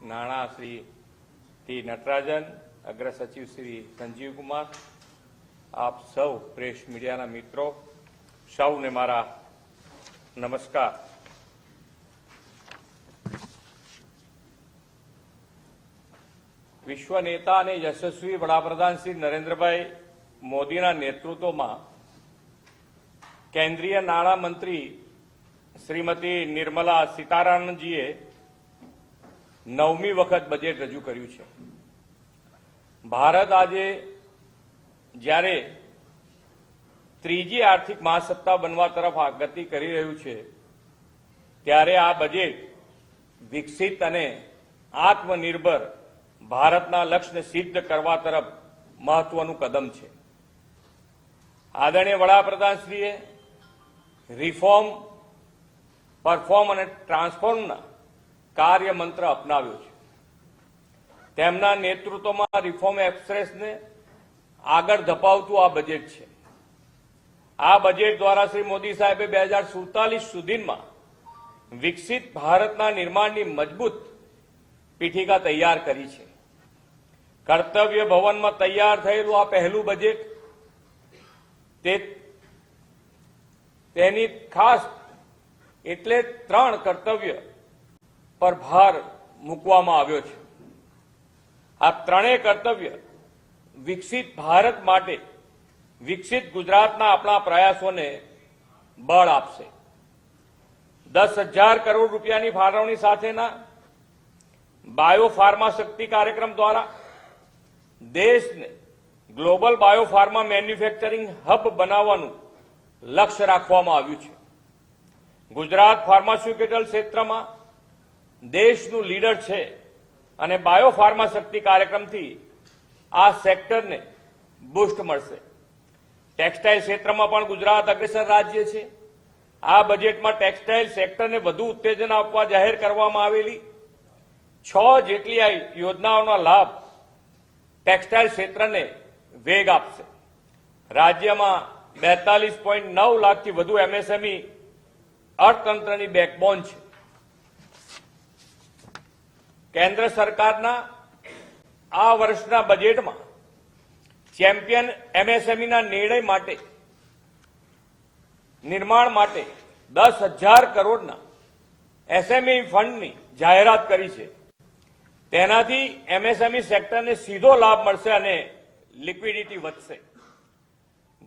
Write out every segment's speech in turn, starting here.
નાણાં શ્રી ટી નટરાજન, અગ્ર સચિવ શ્રી સંજીવ કુમાર, આપ સૌ પ્રેસ મીડિયાના મિત્રો, સૌને મારા નમસ્કાર. વિશ્વ નેતા અને યશસ્વી વડાપ્રધાન શ્રી નરેન્દ્રભાઈ મોદીના નેતૃત્વમાં કેન્દ્રીય નાણામંત્રી શ્રીમતી નિર્મલા સીતારામનજીએ 9મી વખત બજેટ રજૂ કર્યું છે. ભારત આજે જ્યારે ત્રીજી આર્થિક મહાસત્તા બનવા તરફ ગતિ કરી રહ્યું છે, ત્યારે આ બજેટ વિકસિત અને આત્મનિર્ભર ભારતના લક્ષ્યને સિદ્ધ કરવા તરફ મહત્વનું કદમ છે. આદરણીય વડાપ્રધાનશ્રીએ રિફોર્મ, પરફોર્મ અને ટ્રાન્સફોર્મના કાર્ય મંત્ર અપનાવ્યો છે. તેમના નેતૃત્વમાં રિફોર્મ એક્સપ્રેસને આગળ ધપાવતું આ બજેટ છે. આ બજેટ દ્વારા શ્રી મોદી સાહેબે 2047 સુધીમાં વિકસિત ભારતના નિર્માણની મજબૂત પીઠિકા તૈયાર કરી છે. કર્તવ્ય ભવનમાં તૈયાર થયેલું આ પહેલું બજેટ તેની ખાસ એટલે 3 કર્તવ્ય પર ભાર મૂકવામાં આવ્યો છે. આ ત્રણેય કર્તવ્ય વિકસિત ભારત માટે વિકસિત ગુજરાતના આપણા પ્રયાસોને બળ આપશે. 10,000 કરોડ રૂપિયાની ફાળવણી સાથેના બાયોફાર્મા શક્તિ કાર્યક્રમ દ્વારા દેશને ગ્લોબલ બાયોફાર્મા મેન્યુફેક્ચરિંગ હબ બનાવવાનું લક્ષ્ય રાખવામાં આવ્યું છે. ગુજરાત ફાર્માસ્યુટિકલ ક્ષેત્રમાં દેશનું લીડર છે અને બાયોફાર્મા શક્તિ કાર્યક્રમથી આ સેક્ટરને બૂસ્ટ મળશે. ટેક્સટાઇલ ક્ષેત્રમાં પણ ગુજરાત અગ્રેસર રાજ્ય છે. આ બજેટમાં ટેક્સટાઇલ સેક્ટરને વધુ ઉત્તેજન આપવા જાહેર કરવામાં આવેલી 6 જેટલી યોજનાઓનો લાભ ટેક્સટાઇલ ક્ષેત્રને વેગ આપશે. રાજ્યમાં 42.9 લાખથી વધુ એમએસએમઈ અર્થતંત્રની બેકબોન છે. કેન્દ્ર સરકારના આ વર્ષના બજેટમાં ચેમ્પિયન એમએસએમઈના નિર્માણ માટે 10,000 કરોડના એસએમઈ ફંડની જાહેરાત કરી છે. તેનાથી એમએસએમઈ સેક્ટરને સીધો લાભ મળશે અને લિક્વિડિટી વધશે.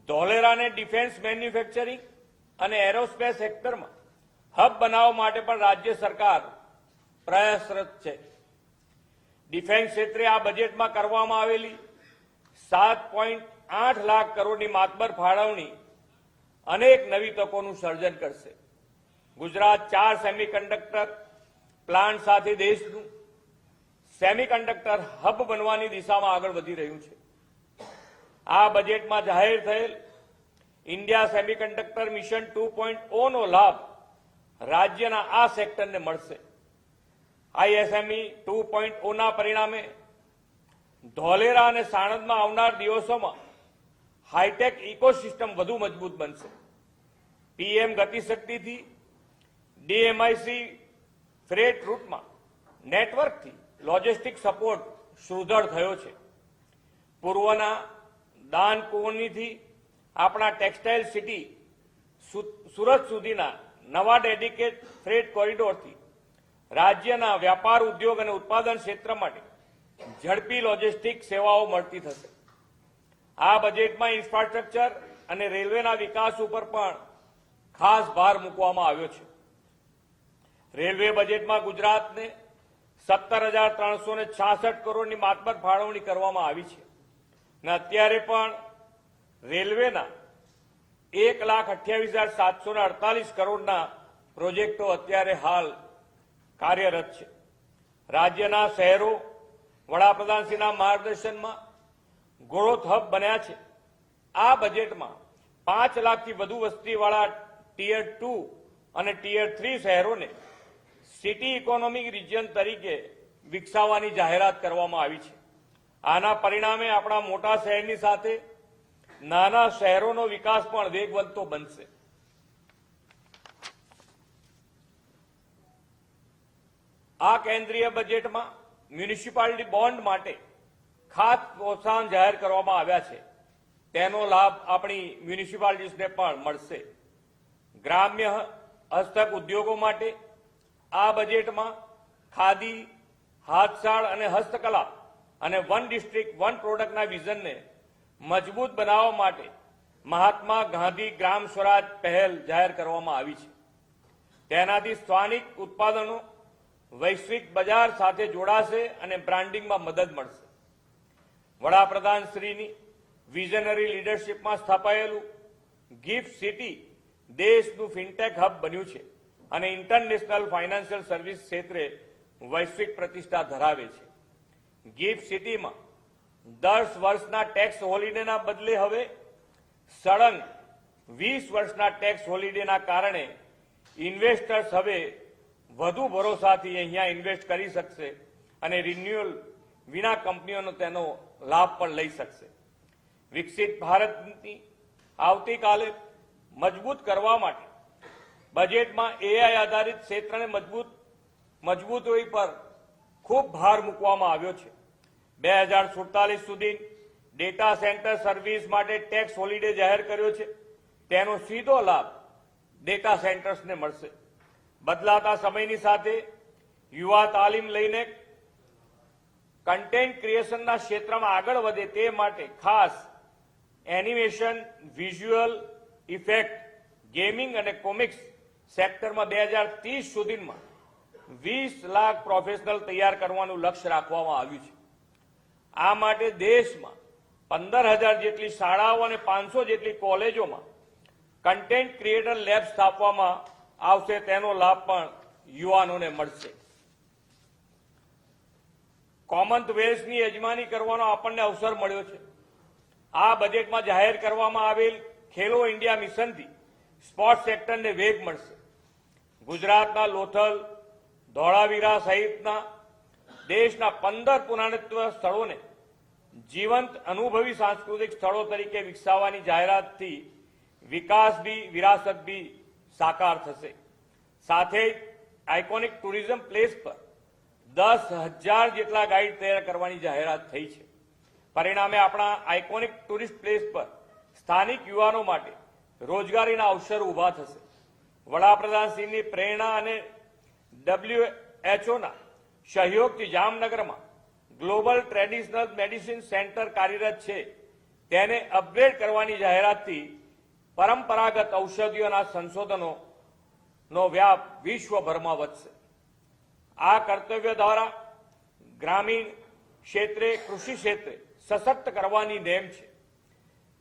ધોલેરાને ડિફેન્સ મેન્યુફેક્ચરિંગ અને એરોસ્પેસ સેક્ટરમાં હબ બનાવવા માટે પણ રાજ્ય સરકાર પ્રયાસરત છે. ડિફેન્સ ક્ષેત્રે આ બજેટમાં કરવામાં આવેલી 7.8 લાખ કરોડની માતબર ફાળવણી અનેક નવી તકોનું સર્જન કરશે. ગુજરાત 4 સેમિકન્ડક્ટર પ્લાન્ટ સાથે દેશનું સેમિકન્ડક્ટર હબ બનવાની દિશામાં આગળ વધી રહ્યું છે. આ બજેટમાં જાહેર થયેલ ઇન્ડિયા સેમિકન્ડક્ટર મિશન 2.0 નો લાભ રાજ્યના આ સેક્ટરને મળશે. આઈએસએમઈ 2.0 ના પરિણામે ધોલેરા અને સાણંદમાં આવનાર દિવસોમાં હાઈટેક ઇકોસિસ્ટમ વધુ મજબૂત બનશે. પીએમ ગતિશક્તિથી ડીએમઆઈસી ફ્રેટ રૂટમાં નેટવર્કથી લોજિસ્ટિક સપોર્ટ સુદૃઢ થયો છે. પૂર્વના દાનકુનીથી આપણા ટેક્સટાઇલ સિટી સુરત સુધીના નવા ડેડિકેટ ફ્રેટ કોરિડોરથી રાજ્યના વ્યાપાર, ઉદ્યોગ અને ઉત્પાદન ક્ષેત્ર માટે ઝડપી લોજિસ્ટિક સેવાઓ મળતી થશે. આ બજેટમાં ઇન્ફ્રાસ્ટ્રક્ચર અને રેલવેના વિકાસ ઉપર પણ ખાસ ભાર મૂકવામાં આવ્યો છે. રેલવે બજેટમાં ગુજરાતને 17,366 કરોડની માતબર ફાળવણી કરવામાં આવી છે અને અત્યારે પણ રેલવેના 1,28,748 કરોડના પ્રોજેક્ટો અત્યારે હાલ કાર્યરત છે. રાજ્યના શહેરો વડાપ્રધાનશ્રીના માર્ગદર્શનમાં ગ્રોથ હબ બન્યા છે. આ બજેટમાં 5 લાખથી વધુ વસ્તીવાળા ટીયર 2 અને ટીયર 3 શહેરોને સિટી ઇકોનોમિક રિજિયન તરીકે વિકસાવવાની જાહેરાત કરવામાં આવી છે. આના પરિણામે આપણા મોટા શહેરની સાથે નાના શહેરોનો વિકાસ પણ વેગવંતો બનશે. આ કેન્દ્રીય બજેટમાં મ્યુનિસિપાલિટી બોન્ડ માટે ખાસ પ્રોત્સાહન જાહેર કરવામાં આવ્યા છે. તેનો લાભ આપણી મ્યુનિસિપાલિટીઝને પણ મળશે. ગ્રામ્ય હસ્તક ઉદ્યોગો માટે આ બજેટમાં ખાદી, હાથશાળ અને હસ્તકલા અને વન ડિસ્ટ્રિક્ટ વન પ્રોડક્ટના વિઝનને મજબૂત બનાવવા માટે મહાત્મા ગાંધી ગ્રામ સ્વરાજ પહેલ જાહેર કરવામાં આવી છે. તેનાથી સ્થાનિક ઉત્પાદનો વૈશ્વિક બજાર સાથે જોડાશે અને બ્રાન્ડિંગમાં મદદ મળશે. વડાપ્રધાન શ્રીની વિઝનરી લીડરશીપમાં સ્થાપાયેલું ગિફ્ટ સિટી દેશનું ફિનટેક હબ બન્યું છે અને ઇન્ટરનેશનલ ફાઇનાન્શિયલ સર્વિસ ક્ષેત્રે વૈશ્વિક પ્રતિષ્ઠા ધરાવે છે. ગિફ્ટ સિટીમાં 10 વર્ષના ટેક્સ હોલિડેના બદલે હવે સળંગ 20 વર્ષના ટેક્સ હોલિડેના કારણે ઇન્વેસ્ટર્સ હવે વધુ ભરોસાથી અહીંયા ઇન્વેસ્ટ કરી શકશે અને રિન્યુઅલ વિના કંપનીઓનો તેનો લાભ પણ લઈ શકશે. વિકસિત ભારતની આવતીકાલે મજબૂત કરવા માટે બજેટમાં એઆઈ આધારિત ક્ષેત્રને મજબૂતી પર ખૂબ ભાર મૂકવામાં આવ્યો છે. 2047 સુધી ડેટા સેન્ટર સર્વિસ માટે ટેક્સ હોલિડે જાહેર કર્યો છે. તેનો સીધો લાભ ડેટા સેન્ટર્સને મળશે. બદલાતા સમયની સાથે યુવા તાલીમ લઈને કન્ટેન્ટ ક્રિએશનના ક્ષેત્રમાં આગળ વધે તે માટે ખાસ એનિમેશન, વિઝ્યુઅલ ઇફેક્ટ, ગેમિંગ અને કોમિક્સ સેક્ટરમાં 2030 સુધીમાં 20 લાખ પ્રોફેશનલ તૈયાર કરવાનું લક્ષ્ય રાખવામાં આવ્યું છે. આ માટે દેશમાં 15,000 જેટલી શાળાઓ અને 500 જેટલી કોલેજોમાં કન્ટેન્ટ ક્રિએટર લેબ સ્થાપવામાં આવશે. તેનો લાભ પણ યુવાનોને મળશે. કોમનવેલ્થની યજમાની કરવાનો આપણને અવસર મળ્યો છે. આ બજેટમાં જાહેર કરવામાં આવેલ ખેલો ઇન્ડિયા મિશનથી સ્પોર્ટ્સ સેક્ટરને વેગ મળશે. ગુજરાતના લોથલ, ધોળાવીરા સહિતના દેશના 15 પુરાતત્વ સ્થળોને જીવંત અનુભવી સાંસ્કૃતિક સ્થળો તરીકે વિકસાવવાની જાહેરાતથી વિકાસ બી વિરાસત બી સાકાર થશે. સાથે જ આઇકોનિક ટુરિઝમ પ્લેસ પર 10,000 જેટલા ગાઈડ તૈયાર કરવાની જાહેરાત થઈ છે. પરિણામે આપણા આઇકોનિક ટુરિસ્ટ પ્લેસ પર સ્થાનિક યુવાનો માટે રોજગારીના અવસર ઊભા થશે. વડાપ્રધાનશ્રીની પ્રેરણા અને WHOના સહયોગથી જામનગરમાં ગ્લોબલ ટ્રેડિશનલ મેડિસિન સેન્ટર કાર્યરત છે. તેને અપગ્રેડ કરવાની જાહેરાતથી પરંપરાગત ઔષધિઓના સંશોધનોનો વ્યાપ વિશ્વભરમાં વધશે. આ કર્તવ્ય દ્વારા ગ્રામીણ ક્ષેત્રે, કૃષિ ક્ષેત્રે સશક્ત કરવાની નેમ છે.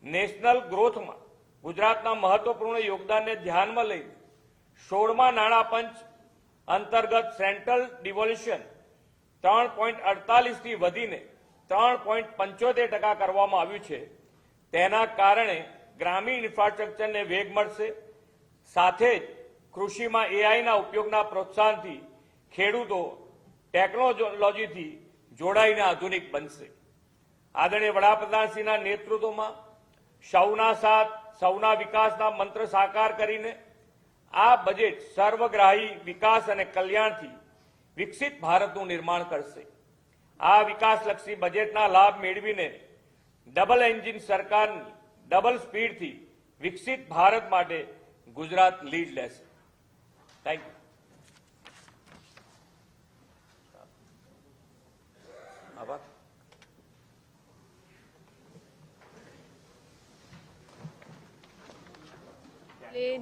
નેશનલ ગ્રોથમાં ગુજરાતના મહત્વપૂર્ણ યોગદાનને ધ્યાનમાં લઈને 16મા નાણાં પંચ અંતર્ગત સેન્ટ્રલ ડિવોલ્યુશન 3.48 થી વધીને 3.75% કરવામાં આવ્યું છે. તેના કારણે ગ્રામીણ ઇન્ફ્રાસ્ટ્રક્ચરને વેગ મળશે. સાથે જ કૃષિમાં એઆઈના ઉપયોગના પ્રોત્સાહનથી ખેડૂતો ટેકનોલોજીથી જોડાઈને આધુનિક બનશે. આદરણીય વડાપ્રધાનશ્રીના નેતૃત્વમાં સૌના સાથ, સૌના વિકાસના મંત્ર સાકાર કરીને આ બજેટ સર્વગ્રાહી વિકાસ અને કલ્યાણથી વિકસિત ભારતનું નિર્માણ કરશે. આ વિકાસલક્ષી બજેટના લાભ મેળવીને ડબલ એન્જિન સરકારની ડબલ સ્પીડથી વિકસિત ભારત માટે ગુજરાત લીડ લેશે. Thank you. આભાર.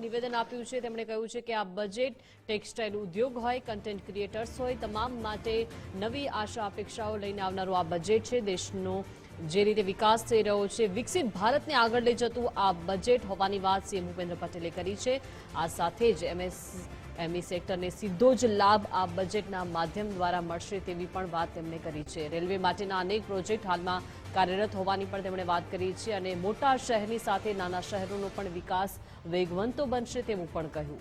નિવેદન આપ્યું છે. તેમણે કહ્યું છે કે આ બજેટ ટેક્સટાઇલ ઉદ્યોગ હોય, કન્ટેન્ટ ક્રિએટર્સ હોય, તમામ માટે નવી આશા અપેક્ષાઓ લઈને આવનારું આ બજેટ છે. દેશનો જે રીતે વિકાસ થઈ રહ્યો છે, વિકસિત ભારતને આગળ લઈ જતું આ બજેટ હોવાની વાત સીએમ ભૂપેન્દ્ર પટેલે કરી છે. આ સાથે જ એમએસએમઈ સેક્ટરને સીધો જ લાભ આ બજેટના માધ્યમ દ્વારા મળશે તેવી પણ વાત તેમણે કરી છે. રેલવે માટેના અનેક પ્રોજેક્ટ હાલમાં કાર્યરત હોવાની પણ તેમણે વાત કરી છે અને મોટા શહેરની સાથે નાના શહેરોનો પણ વિકાસ વેગવંતો બનશે તેવું પણ કહ્યું.